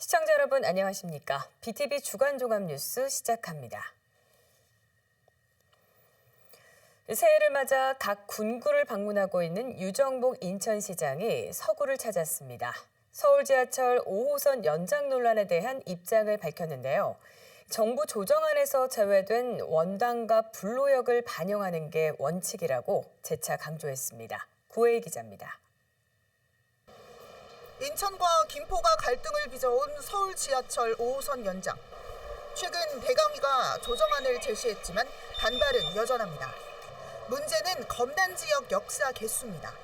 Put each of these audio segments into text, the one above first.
시청자 여러분 안녕하십니까? BTV 주간 종합 뉴스 시작합니다. 새해를 맞아 각 군구를 방문하고 있는 유정복 인천시장이 서구를 찾았습니다. 서울 지하철 5호선 연장 논란에 대한 입장을 밝혔는데요. 정부 조정안에서 제외된 원당과 불로역을 반영하는 게 원칙이라고 재차 강조했습니다. 구혜희 기자입니다. 인천과 김포가 갈등을 빚어온 서울 지하철 5호선 연장. 최근 대강위가 조정안을 제시했지만 반발은 여전합니다. 문제는 검단 지역 역사 개수입니다.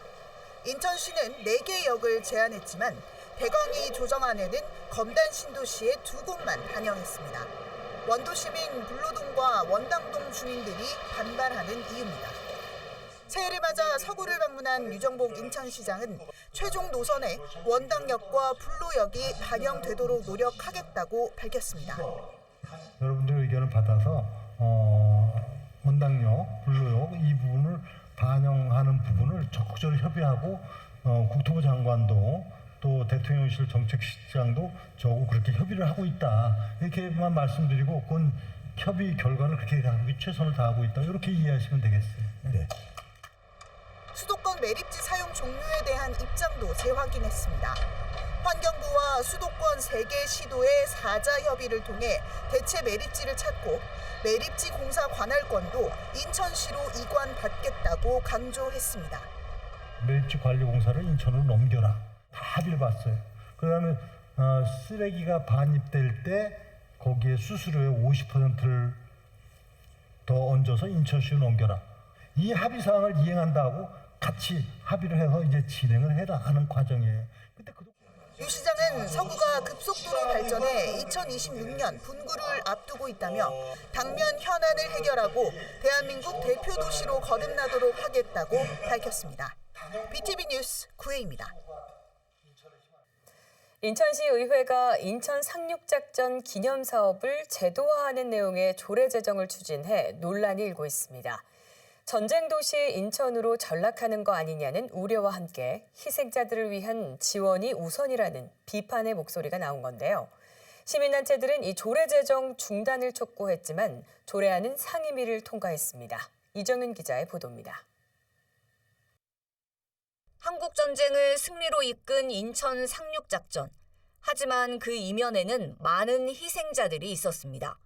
인천시는 4개 역을 제안했지만 대강위 조정안에는 검단 신도시의 2곳만 반영했습니다. 원도시민 불로동과 원당동 주민들이 반발하는 이유입니다. 새해를 맞아 서구를 방문한 유정복 인천시장은 최종 노선에 원당역과 불로역이 반영되도록 노력하겠다고 밝혔습니다. 여러분들의 의견을 받아서 원당역, 불로역 이 부분을 반영하는 부분을 적극적으로 협의하고 국토부 장관도 또 대통령실 정책실장도 저하고 그렇게 협의를 하고 있다. 이렇게만 말씀드리고 그건 협의 결과를 그렇게 최선을 다하고 있다. 이렇게 이해하시면 되겠어요. 네. 수도권 매립지 사용 종료에 대한 입장도 재확인했습니다. 환경부와 수도권 3개 시도의 사자 협의를 통해 대체 매립지를 찾고 매립지 공사 관할권도 인천시로 이관받겠다고 강조했습니다. 매립지 관리 공사를 인천으로 넘겨라. 다 합의를 봤어요. 그다음에 쓰레기가 반입될 때 거기에 수수료의 50%를 더 얹어서 인천시로 넘겨라. 이 합의 사항을 이행한다고 같이 합의를 해서 이제 진행을 해라 하는 과정이에요. 유 시장은 서구가 급속도로 발전해 2026년 분구를 앞두고 있다며 당면 현안을 해결하고 대한민국 대표 도시로 거듭나도록 하겠다고 밝혔습니다. BTV 뉴스 구혜입니다. 인천시 의회가 인천 상륙작전 기념사업을 제도화하는 내용의 조례 제정을 추진해 논란이 일고 있습니다. 전쟁도시 인천으로 전락하는 거 아니냐는 우려와 함께 희생자들을 위한 지원이 우선이라는 비판의 목소리가 나온 건데요. 시민단체들은 이 조례 제정 중단을 촉구했지만 조례안은 상임위를 통과했습니다. 이정윤 기자의 보도입니다. 한국전쟁을 승리로 이끈 인천 상륙작전. 하지만 그 이면에는 많은 희생자들이 있었습니다.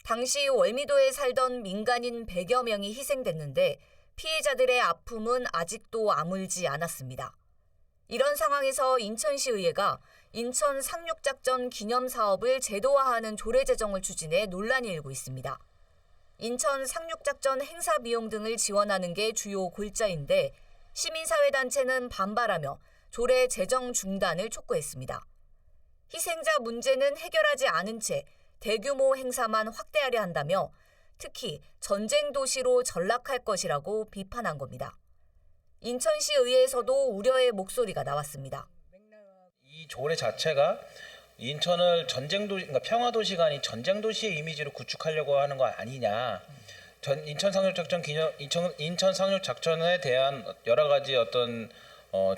당시 월미도에 살던 민간인 100여 명이 희생됐는데 피해자들의 아픔은 아직도 아물지 않았습니다. 이런 상황에서 인천시의회가 인천 상륙작전 기념사업을 제도화하는 조례 제정을 추진해 논란이 일고 있습니다. 인천 상륙작전 행사 비용 등을 지원하는 게 주요 골자인데 시민사회단체는 반발하며 조례 제정 중단을 촉구했습니다. 희생자 문제는 해결하지 않은 채 대규모 행사만 확대하려 한다며 특히 전쟁 도시로 전락할 것이라고 비판한 겁니다. 인천시 의회에서도 우려의 목소리가 나왔습니다. 이 조례 자체가 인천을 그러니까 평화도시가 아닌 전쟁도시의 이미지로 구축하려고 하는 거 아니냐. 인천 상륙작전에 대한 여러 가지 어떤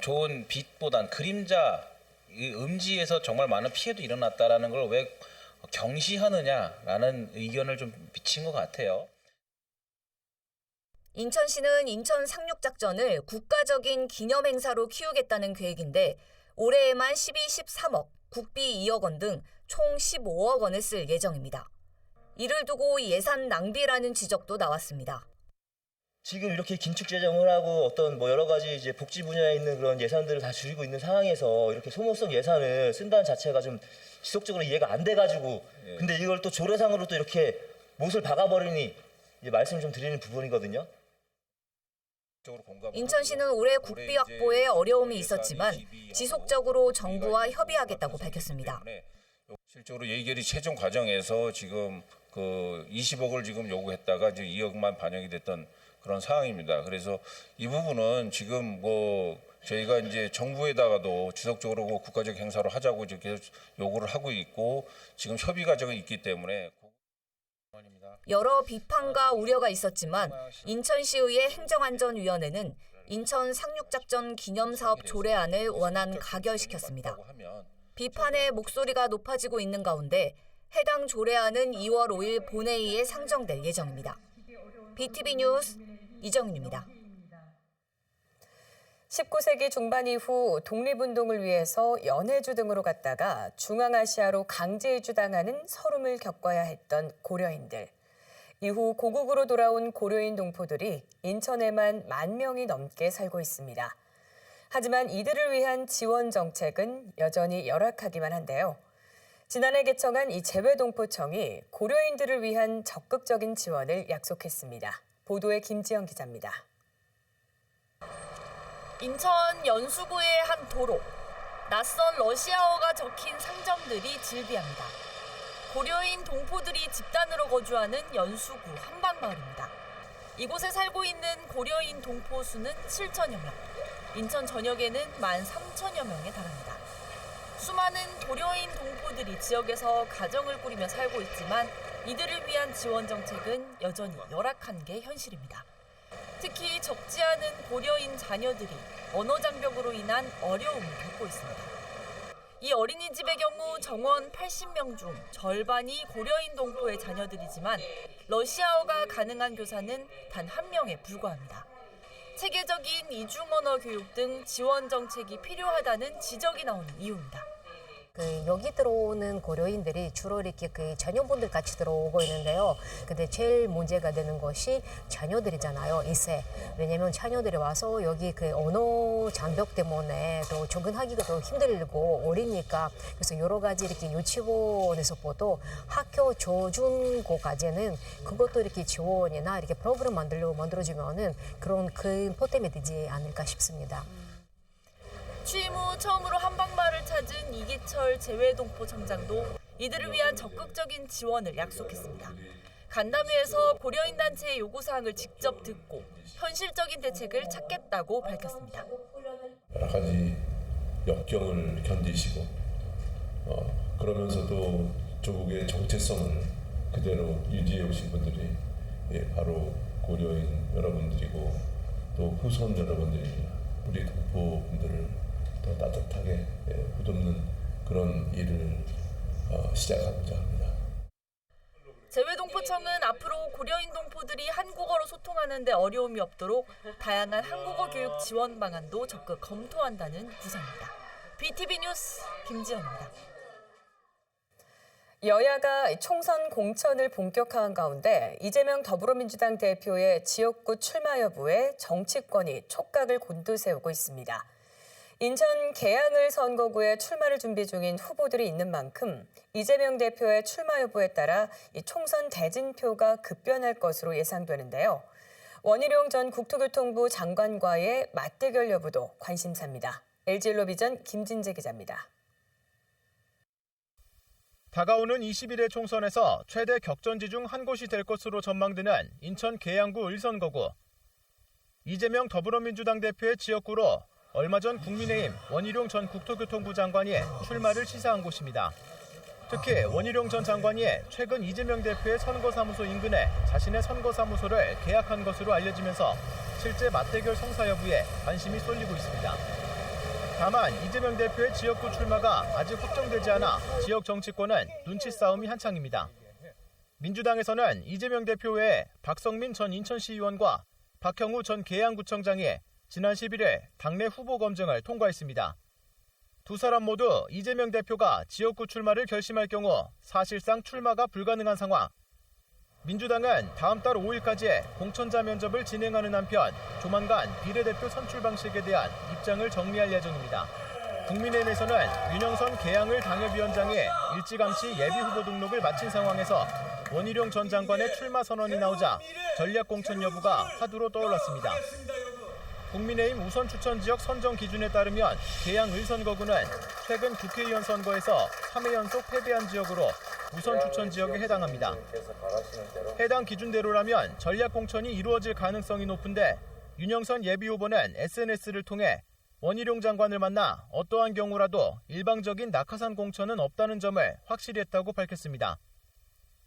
좋은 빛보단 그림자 음지에서 정말 많은 피해도 일어났다라는 걸 왜 경시하느냐라는 의견을 좀 비친 것 같아요. 인천시는 인천 상륙작전을 국가적인 기념행사로 키우겠다는 계획인데 올해에만 13억, 국비 2억 원 등 총 15억 원을 쓸 예정입니다. 이를 두고 예산 낭비라는 지적도 나왔습니다. 지금 이렇게 긴축 재정을 하고 어떤 여러 가지 이제 복지 분야에 있는 그런 예산들을 다 줄이고 있는 상황에서 이렇게 소모성 예산을 쓴다는 자체가 좀 지속적으로 이해가 안 돼가지고 근데 이걸 또 조례상으로 또 이렇게 못을 박아버리니 이제 말씀 좀 드리는 부분이거든요. 인천시는 올해 국비 확보에 어려움이 있었지만 지속적으로 정부와 협의하겠다고 밝혔습니다. 실제로 예결위 최종 과정에서 지금 그 20억을 지금 요구했다가 이제 2억만 반영이 됐던 그런 상황입니다. 그래서 이 부분은 지금 저희가 이제 정부에다가도 지속적으로 국가적 행사로 하자고 이제 계속 요구를 하고 있고 지금 협의 과정이 있기 때문에. 여러 비판과 우려가 있었지만 인천시의회 행정안전위원회는 인천 상륙작전 기념사업 조례안을 원안 가결시켰습니다. 비판의 목소리가 높아지고 있는 가운데 해당 조례안은 2월 5일 본회의에 상정될 예정입니다. BTV 뉴스 이정윤입니다. 19세기 중반 이후 독립운동을 위해서 연해주 등으로 갔다가 중앙아시아로 강제 이주당하는 서름을 겪어야 했던 고려인들. 이후 고국으로 돌아온 고려인 동포들이 인천에만 10,000명이 넘게 살고 있습니다. 하지만 이들을 위한 지원 정책은 여전히 열악하기만 한데요. 지난해 개청한 이 재외동포청이 고려인들을 위한 적극적인 지원을 약속했습니다. 보도에 김지영 기자입니다. 인천 연수구의 한 도로. 낯선 러시아어가 적힌 상점들이 즐비합니다. 고려인 동포들이 집단으로 거주하는 연수구 한방마을입니다. 이곳에 살고 있는 고려인 동포 수는 7,000여 명. 인천 전역에는 13,000여 명에 달합니다. 수많은 고려인 동포들이 지역에서 가정을 꾸리며 살고 있지만 이들을 위한 지원 정책은 여전히 열악한 게 현실입니다. 특히 적지 않은 고려인 자녀들이 언어 장벽으로 인한 어려움을 겪고 있습니다. 이 어린이집의 경우 정원 80명 중 절반이 고려인 동포의 자녀들이지만 러시아어가 가능한 교사는 단 1명에 불과합니다. 체계적인 이중언어 교육 등 지원 정책이 필요하다는 지적이 나오는 이유입니다. 여기 들어오는 고려인들이 주로 이렇게 자녀분들 같이 들어오고 있는데요. 근데 제일 문제가 되는 것이 자녀들이잖아요. 이세. 왜냐면 자녀들이 와서 여기 언어 장벽 때문에 또 적응하기가 더 힘들고 어리니까 그래서 여러 가지 이렇게 유치원에서부터 학교 저중고까지는 그것도 이렇게 지원이나 이렇게 프로그램 만들어주면은 그런 큰 보탬이 되지 않을까 싶습니다. 취임 후 처음으로 한방마을을 찾은 이기철 재외동포청장도 이들을 위한 적극적인 지원을 약속했습니다. 간담회에서 고려인 단체의 요구사항을 직접 듣고 현실적인 대책을 찾겠다고 밝혔습니다. 여러 가지 역경을 견디시고 그러면서도 조국의 정체성을 그대로 유지해 오신 분들이 바로 고려인 여러분들이고 또 후손 여러분들입니다. 우리 동포분들을 더 따뜻하게 보듬는 그런 일을 시작하고자 합니다. 재외동포청은 앞으로 고려인 동포들이 한국어로 소통하는 데 어려움이 없도록 다양한 한국어 교육 지원 방안도 적극 검토한다는 구상입니다. BTV 뉴스 김지영입니다. 여야가 총선 공천을 본격화한 가운데 이재명 더불어민주당 대표의 지역구 출마 여부에 정치권이 촉각을 곤두세우고 있습니다. 인천 계양을 선거구에 출마를 준비 중인 후보들이 있는 만큼 이재명 대표의 출마 여부에 따라 이 총선 대진표가 급변할 것으로 예상되는데요. 원희룡 전 국토교통부 장관과의 맞대결 여부도 관심사입니다. LG일로비전 김진재 기자입니다. 다가오는 21회 총선에서 최대 격전지 중 한 곳이 될 것으로 전망되는 인천 계양구 을선거구. 이재명 더불어민주당 대표의 지역구로 얼마 전 국민의힘 원희룡 전 국토교통부 장관이 출마를 시사한 곳입니다. 특히 원희룡 전 장관이 최근 이재명 대표의 선거사무소 인근에 자신의 선거사무소를 계약한 것으로 알려지면서 실제 맞대결 성사 여부에 관심이 쏠리고 있습니다. 다만 이재명 대표의 지역구 출마가 아직 확정되지 않아 지역 정치권은 눈치 싸움이 한창입니다. 민주당에서는 이재명 대표 외에 박성민 전 인천시의원과 박형우 전 계양구청장이 지난 11일 당내 후보 검증을 통과했습니다. 두 사람 모두 이재명 대표가 지역구 출마를 결심할 경우 사실상 출마가 불가능한 상황. 민주당은 다음 달 5일까지 공천자 면접을 진행하는 한편 조만간 비례대표 선출 방식에 대한 입장을 정리할 예정입니다. 국민의힘에서는 윤영선 계양을 당협위원장이 일찌감치 예비후보 등록을 마친 상황에서 원희룡 전 장관의 출마 선언이 나오자 전략공천 여부가 화두로 떠올랐습니다. 국민의힘 우선 추천 지역 선정 기준에 따르면 계양 을선거구는 최근 국회의원 선거에서 3회 연속 패배한 지역으로 우선 추천 지역에 해당합니다. 해당 기준대로라면 전략 공천이 이루어질 가능성이 높은데 윤영선 예비후보는 SNS를 통해 원희룡 장관을 만나 어떠한 경우라도 일방적인 낙하산 공천은 없다는 점을 확실히 했다고 밝혔습니다.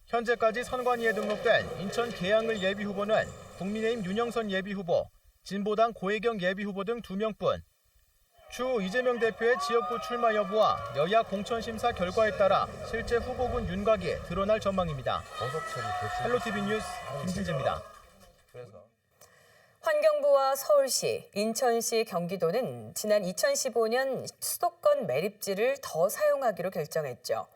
현재까지 선관위에 등록된 인천 계양을 예비후보는 국민의힘 윤영선 예비후보, 진보당 고혜경 예비후보 등 2명뿐. 추후 이재명 대표의 지역구 출마 여부와 여야 공천심사 결과에 따라 실제 후보군 윤곽이 드러날 전망입니다. 헬로티비 뉴스 김진재입니다. 환경부와 서울시, 인천시, 경기도는 지난 2015년 수도권 매립지를 더 사용하기로 결정했죠.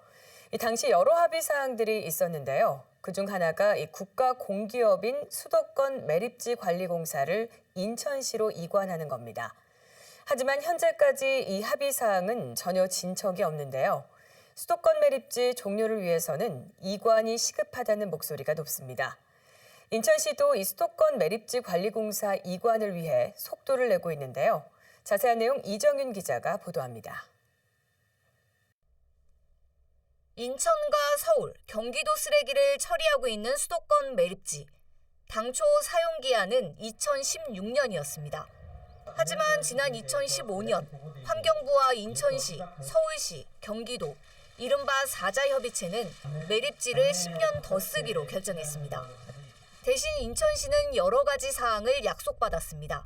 이 당시 여러 합의 사항들이 있었는데요. 그중 하나가 이 국가공기업인 수도권 매립지 관리공사를 인천시로 이관하는 겁니다. 하지만 현재까지 이 합의 사항은 전혀 진척이 없는데요. 수도권 매립지 종료를 위해서는 이관이 시급하다는 목소리가 높습니다. 인천시도 이 수도권 매립지 관리공사 이관을 위해 속도를 내고 있는데요. 자세한 내용 이정윤 기자가 보도합니다. 인천과 서울, 경기도 쓰레기를 처리하고 있는 수도권 매립지. 당초 사용기한은 2016년이었습니다. 하지만 지난 2015년 환경부와 인천시, 서울시, 경기도, 이른바 사자협의체는 매립지를 10년 더 쓰기로 결정했습니다. 대신 인천시는 여러 가지 사항을 약속받았습니다.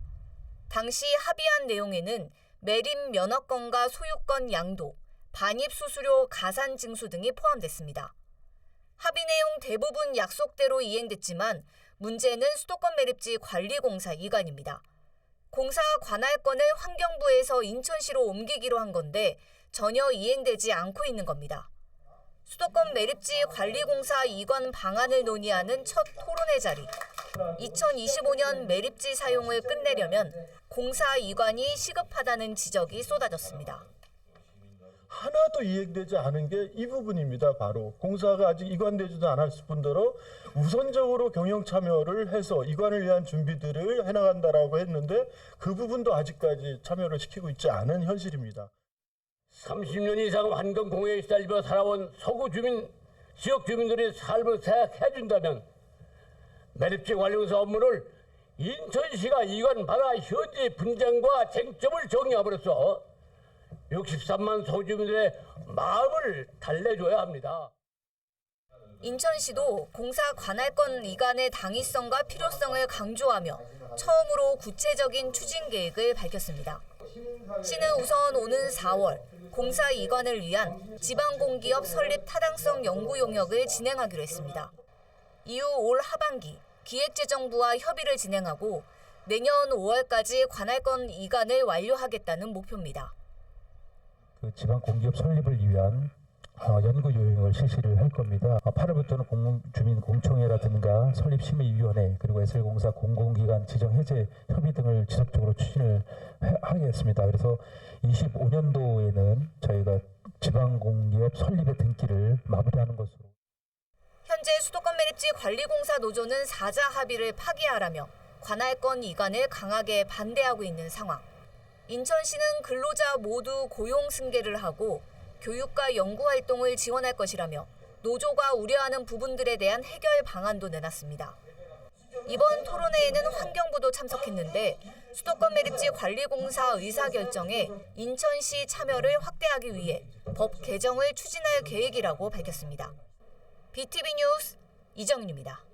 당시 합의한 내용에는 매립 면허권과 소유권 양도, 반입 수수료 가산 징수 등이 포함됐습니다. 합의 내용 대부분 약속대로 이행됐지만 문제는 수도권 매립지 관리공사 이관입니다. 공사 관할권을 환경부에서 인천시로 옮기기로 한 건데 전혀 이행되지 않고 있는 겁니다. 수도권 매립지 관리공사 이관 방안을 논의하는 첫 토론회 자리. 2025년 매립지 사용을 끝내려면 공사 이관이 시급하다는 지적이 쏟아졌습니다. 하나도 이행되지 않은 게 이 부분입니다. 바로 공사가 아직 이관되지도 않았을 뿐더러 우선적으로 경영 참여를 해서 이관을 위한 준비들을 해나간다라고 했는데 그 부분도 아직까지 참여를 시키고 있지 않은 현실입니다. 30년 이상 환경공해에 시달려 살아온 서구 주민, 지역 주민들의 삶을 생각해준다면 매립지 관리공사 업무를 인천시가 이관받아 현재 분쟁과 쟁점을 정리함으로써 63만 서구주민들의 마음을 달래줘야 합니다. 인천시도 공사 관할권 이관의 당위성과 필요성을 강조하며 처음으로 구체적인 추진 계획을 밝혔습니다. 시는 우선 오는 4월 공사 이관을 위한 지방공기업 설립 타당성 연구 용역을 진행하기로 했습니다. 이후 올 하반기 기획재정부와 협의를 진행하고 내년 5월까지 관할권 이관을 완료하겠다는 목표입니다. 그 지방공기업 설립을 위한 연구 요령을 실시를 할 겁니다. 8월부터는 주민공청회라든가 설립심의위원회 그리고 SL공사 공공기관 지정 해제 협의 등을 지속적으로 추진을 하겠습니다. 그래서 25년도에는 저희가 지방공기업 설립의 등기를 마무리하는 것으로. 현재 수도권 매립지 관리공사 노조는 사자 합의를 파기하라며 관할권 이관을 강하게 반대하고 있는 상황. 인천시는 근로자 모두 고용 승계를 하고 교육과 연구 활동을 지원할 것이라며 노조가 우려하는 부분들에 대한 해결 방안도 내놨습니다. 이번 토론회에는 환경부도 참석했는데 수도권 매립지 관리공사 의사결정에 인천시 참여를 확대하기 위해 법 개정을 추진할 계획이라고 밝혔습니다. BTV 뉴스 이정윤입니다.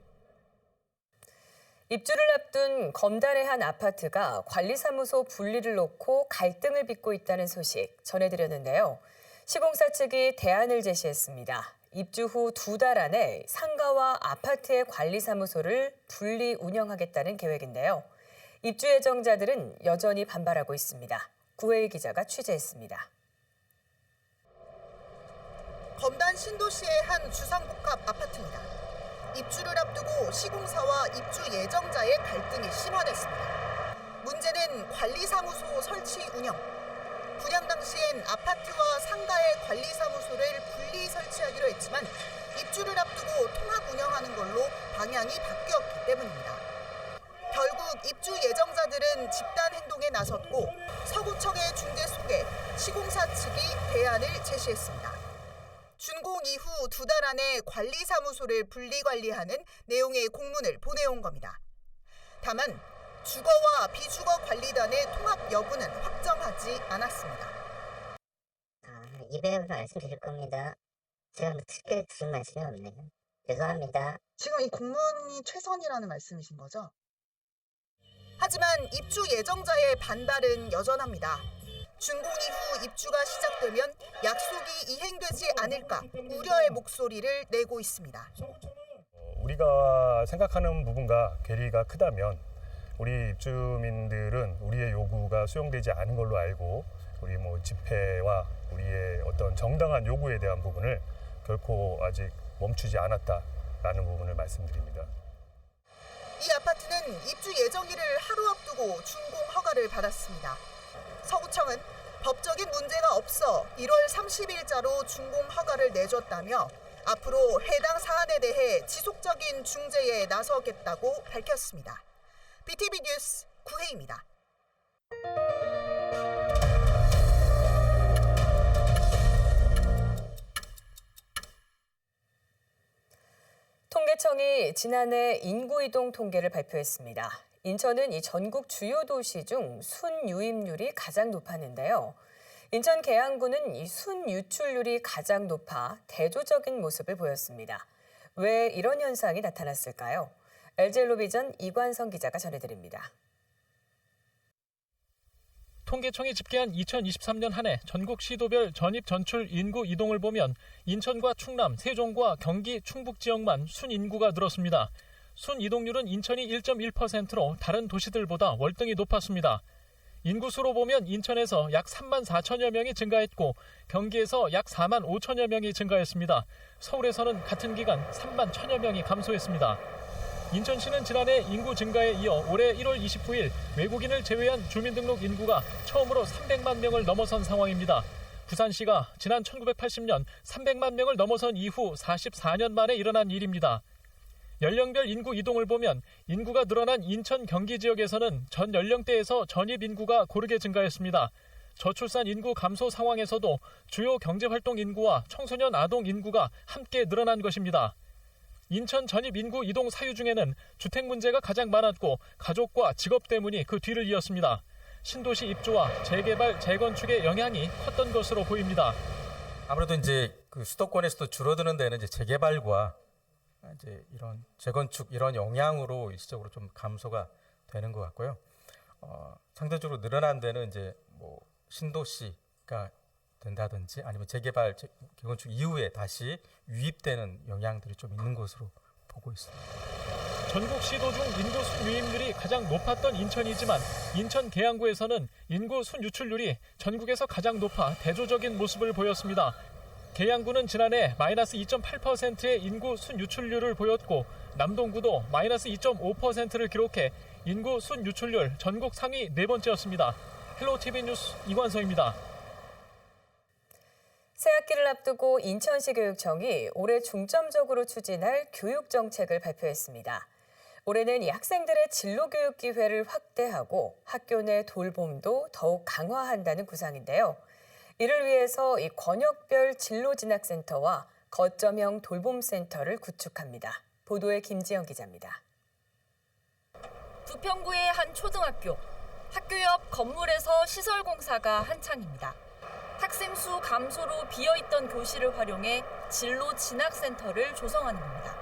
입주를 앞둔 검단의 한 아파트가 관리사무소 분리를 놓고 갈등을 빚고 있다는 소식 전해드렸는데요. 시공사 측이 대안을 제시했습니다. 입주 후 2달 안에 상가와 아파트의 관리사무소를 분리 운영하겠다는 계획인데요. 입주 예정자들은 여전히 반발하고 있습니다. 구혜희 기자가 취재했습니다. 검단 신도시의 한 주상복합 아파트입니다. 입주를 앞두고 시공사와 입주 예정자의 갈등이 심화됐습니다. 문제는 관리사무소 설치 운영. 분양 당시엔 아파트와 상가의 관리사무소를 분리 설치하기로 했지만 입주를 앞두고 통합 운영하는 걸로 방향이 바뀌었기 때문입니다. 결국 입주 예정자들은 집단 행동에 나섰고 서구청의 중재 속에 시공사 측이 대안을 제시했습니다. 준공 이후 2달 안에 관리사무소를 분리 관리하는 내용의 공문을 보내온 겁니다. 다만 주거와 비주거 관리단의 통합 여부는 확정하지 않았습니다. 이배우로 말씀드릴 겁니다. 제가 특별히 드릴 말씀이 없네요. 죄송합니다. 지금 이 공문이 최선이라는 말씀이신 거죠? 하지만 입주 예정자의 반발은 여전합니다. 준공 이후 입주가 시작되면 약속이 이행되지 않을까 우려의 목소리를 내고 있습니다. 우리가 생각하는 부분과 괴리가 크다면 우리 입주민들은 우리의 요구가 수용되지 않은 걸로 알고 우리 집회와 우리의 어떤 정당한 요구에 대한 부분을 결코 아직 멈추지 않았다라는 부분을 말씀드립니다. 이 아파트는 입주 예정일을 하루 앞두고 준공 허가를 받았습니다. 서구청은 법적인 문제가 없어 1월 30일자로 준공 허가를 내줬다며 앞으로 해당 사안에 대해 지속적인 중재에 나서겠다고 밝혔습니다. BTV 뉴스 구혜입니다. 통계청이 지난해 인구 이동 통계를 발표했습니다. 인천은 이 전국 주요 도시 중 순유입률이 가장 높았는데요. 인천 계양구는 이 순유출률이 가장 높아 대조적인 모습을 보였습니다. 왜 이런 현상이 나타났을까요? LG엘로비전 이관성 기자가 전해드립니다. 통계청이 집계한 2023년 한 해 전국 시도별 전입 전출 인구 이동을 보면 인천과 충남, 세종과 경기, 충북 지역만 순인구가 늘었습니다. 순이동률은 인천이 1.1%로 다른 도시들보다 월등히 높았습니다. 인구수로 보면 인천에서 약 3만 4천여 명이 증가했고 경기에서 약 4만 5천여 명이 증가했습니다. 서울에서는 같은 기간 3만 1천여 명이 감소했습니다. 인천시는 지난해 인구 증가에 이어 올해 1월 29일 외국인을 제외한 주민등록 인구가 처음으로 300만 명을 넘어선 상황입니다. 부산시가 지난 1980년 300만 명을 넘어선 이후 44년 만에 일어난 일입니다. 연령별 인구 이동을 보면 인구가 늘어난 인천 경기 지역에서는 전 연령대에서 전입 인구가 고르게 증가했습니다. 저출산 인구 감소 상황에서도 주요 경제활동 인구와 청소년 아동 인구가 함께 늘어난 것입니다. 인천 전입 인구 이동 사유 중에는 주택 문제가 가장 많았고 가족과 직업 때문이 그 뒤를 이었습니다. 신도시 입주와 재개발, 재건축의 영향이 컸던 것으로 보입니다. 아무래도 이제 그 수도권에서도 줄어드는 데는 이제 재개발과 이제 이런 재건축 이런 영향으로 일시적으로 좀 감소가 되는 것 같고요. 상대적으로 늘어난 데는 이제 신도시가 된다든지 아니면 재개발, 재건축 이후에 다시 유입되는 영향들이 좀 있는 것으로 보고 있습니다. 전국 시도 중 인구 순유입률이 가장 높았던 인천이지만 인천 계양구에서는 인구 순유출률이 전국에서 가장 높아 대조적인 모습을 보였습니다. 계양구는 지난해 마이너스 2.8%의 인구 순유출률을 보였고 남동구도 마이너스 2.5%를 기록해 인구 순유출률 전국 상위 네 번째였습니다. 헬로티비 뉴스 이관성입니다. 새학기를 앞두고 인천시 교육청이 올해 중점적으로 추진할 교육 정책을 발표했습니다. 올해는 이 학생들의 진로 교육 기회를 확대하고 학교 내 돌봄도 더욱 강화한다는 구상인데요. 이를 위해서 이 권역별 진로진학센터와 거점형 돌봄센터를 구축합니다. 보도에 김지영 기자입니다. 부평구의 한 초등학교. 학교 옆 건물에서 시설 공사가 한창입니다. 학생 수 감소로 비어있던 교실을 활용해 진로진학센터를 조성하는 겁니다.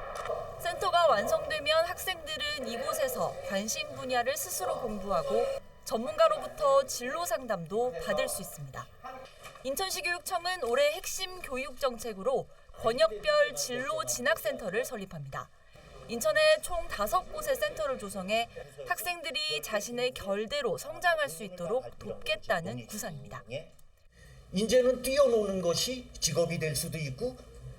센터가 완성되면 학생들은 이곳에서 관심 분야를 스스로 공부하고 전문가로부터 진로 상담도 받을 수 있습니다. 인천시 교육청은 올해 핵심 교육 정책으로 권역별 진로 진학센터를 설립합니다. 인천에 총 5곳의 센터를 조성해 학생들이 자신의 결대로 성장할 수 있도록 돕겠다는 구상입니다. 이제는 뛰어노는 것이 직업이 될 수도 있고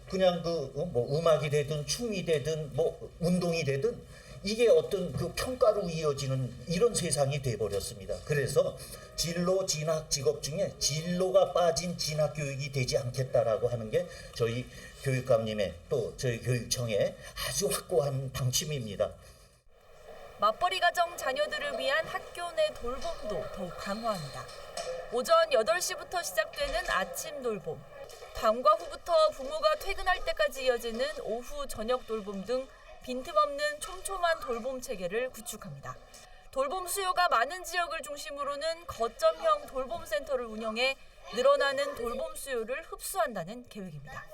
그냥 음악이 되든 춤이 되든 운동이 되든 이게 어떤 그 평가로 이어지는 이런 세상이 돼버렸습니다. 그래서 진로 진학 직업 중에 진로가 빠진 진학 교육이 되지 않겠다라고 하는 게 저희 교육감님의 또 저희 교육청의 아주 확고한 방침입니다. 맞벌이 가정 자녀들을 위한 학교 내 돌봄도 더욱 강화합니다. 오전 8시부터 시작되는 아침 돌봄, 밤과 후부터 부모가 퇴근할 때까지 이어지는 오후 저녁 돌봄 등 빈틈없는 촘촘한 돌봄 체계를 구축합니다. 돌봄 수요가 많은 지역을 중심으로는 거점형 돌봄센터를 운영해 늘어나는 돌봄 수요를 흡수한다는 계획입니다.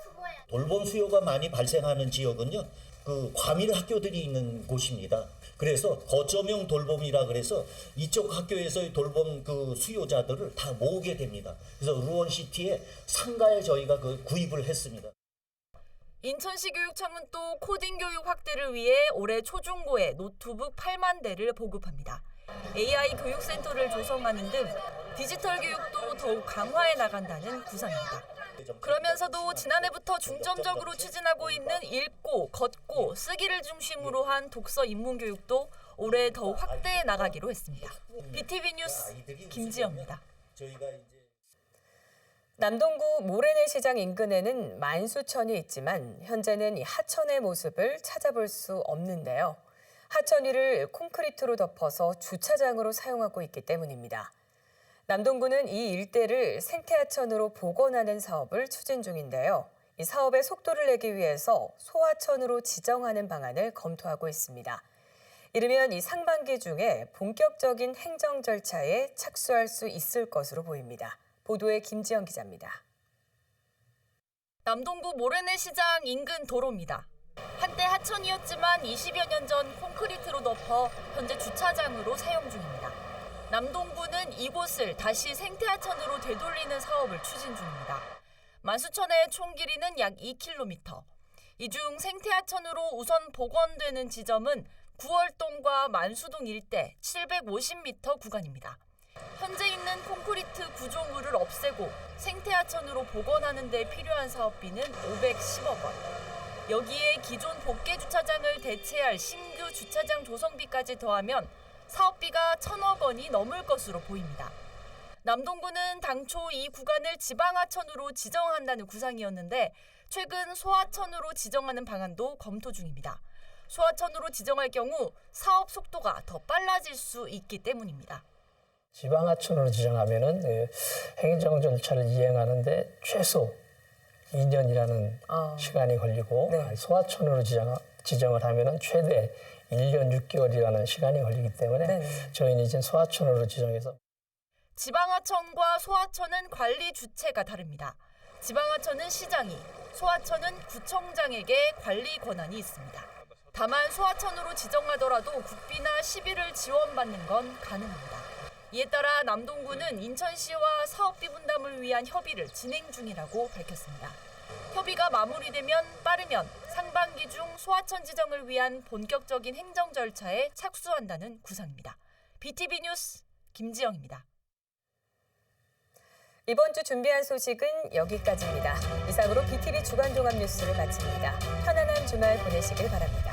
돌봄 수요가 많이 발생하는 지역은요, 그 과밀 학교들이 있는 곳입니다. 그래서 거점형 돌봄이라 그래서 이쪽 학교에서의 돌봄 그 수요자들을 다 모으게 됩니다. 그래서 루원시티에 상가에 저희가 그 구입을 했습니다. 인천시 교육청은 또 코딩 교육 확대를 위해 올해 초중고에 노트북 8만 대를 보급합니다. AI 교육센터를 조성하는 등 디지털 교육도 더욱 강화해 나간다는 구상입니다. 그러면서도 지난해부터 중점적으로 추진하고 있는 읽고, 걷고, 쓰기를 중심으로 한 독서 입문 교육도 올해 더욱 확대해 나가기로 했습니다. BTV 뉴스 김지영입니다. 남동구 모래내 시장 인근에는 만수천이 있지만 현재는 이 하천의 모습을 찾아볼 수 없는데요. 하천 위를 콘크리트로 덮어서 주차장으로 사용하고 있기 때문입니다. 남동구는 이 일대를 생태하천으로 복원하는 사업을 추진 중인데요. 이 사업의 속도를 내기 위해서 소하천으로 지정하는 방안을 검토하고 있습니다. 이르면 이 상반기 중에 본격적인 행정 절차에 착수할 수 있을 것으로 보입니다. 보도에 김지영 기자입니다. 남동구 모래내 시장 인근 도로입니다. 한때 하천이었지만 20여 년 전 콘크리트로 덮어 현재 주차장으로 사용 중입니다. 남동구는 이곳을 다시 생태하천으로 되돌리는 사업을 추진 중입니다. 만수천의 총 길이는 약 2km. 이 중 생태하천으로 우선 복원되는 지점은 구월동과 만수동 일대 750m 구간입니다. 현재 있는 콘크리트 구조물을 없애고 생태하천으로 복원하는 데 필요한 사업비는 510억 원. 여기에 기존 복개 주차장을 대체할 신규 주차장 조성비까지 더하면 사업비가 1,000억 원이 넘을 것으로 보입니다. 남동구는 당초 이 구간을 지방하천으로 지정한다는 구상이었는데 최근 소하천으로 지정하는 방안도 검토 중입니다. 소하천으로 지정할 경우 사업 속도가 더 빨라질 수 있기 때문입니다. 지방하천으로 지정하면은 행정 절차를 이행하는데 최소 2년이라는 시간이 걸리고 소하천으로 지정을 하면은 최대 1년 6개월이라는 시간이 걸리기 때문에 저희는 이제 소하천으로 지정해서 지방하천과 소하천은 관리 주체가 다릅니다. 지방하천은 시장이, 소하천은 구청장에게 관리 권한이 있습니다. 다만 소하천으로 지정하더라도 국비나 시비를 지원받는 건 가능합니다. 이에 따라 남동구는 인천시와 사업비 분담을 위한 협의를 진행 중이라고 밝혔습니다. 협의가 마무리되면 빠르면 상반기 중 소하천 지정을 위한 본격적인 행정 절차에 착수한다는 구상입니다. BTV 뉴스 김지영입니다. 이번 주 준비한 소식은 여기까지입니다. 이상으로 BTV 주간 종합 뉴스를 마칩니다. 편안한 주말 보내시길 바랍니다.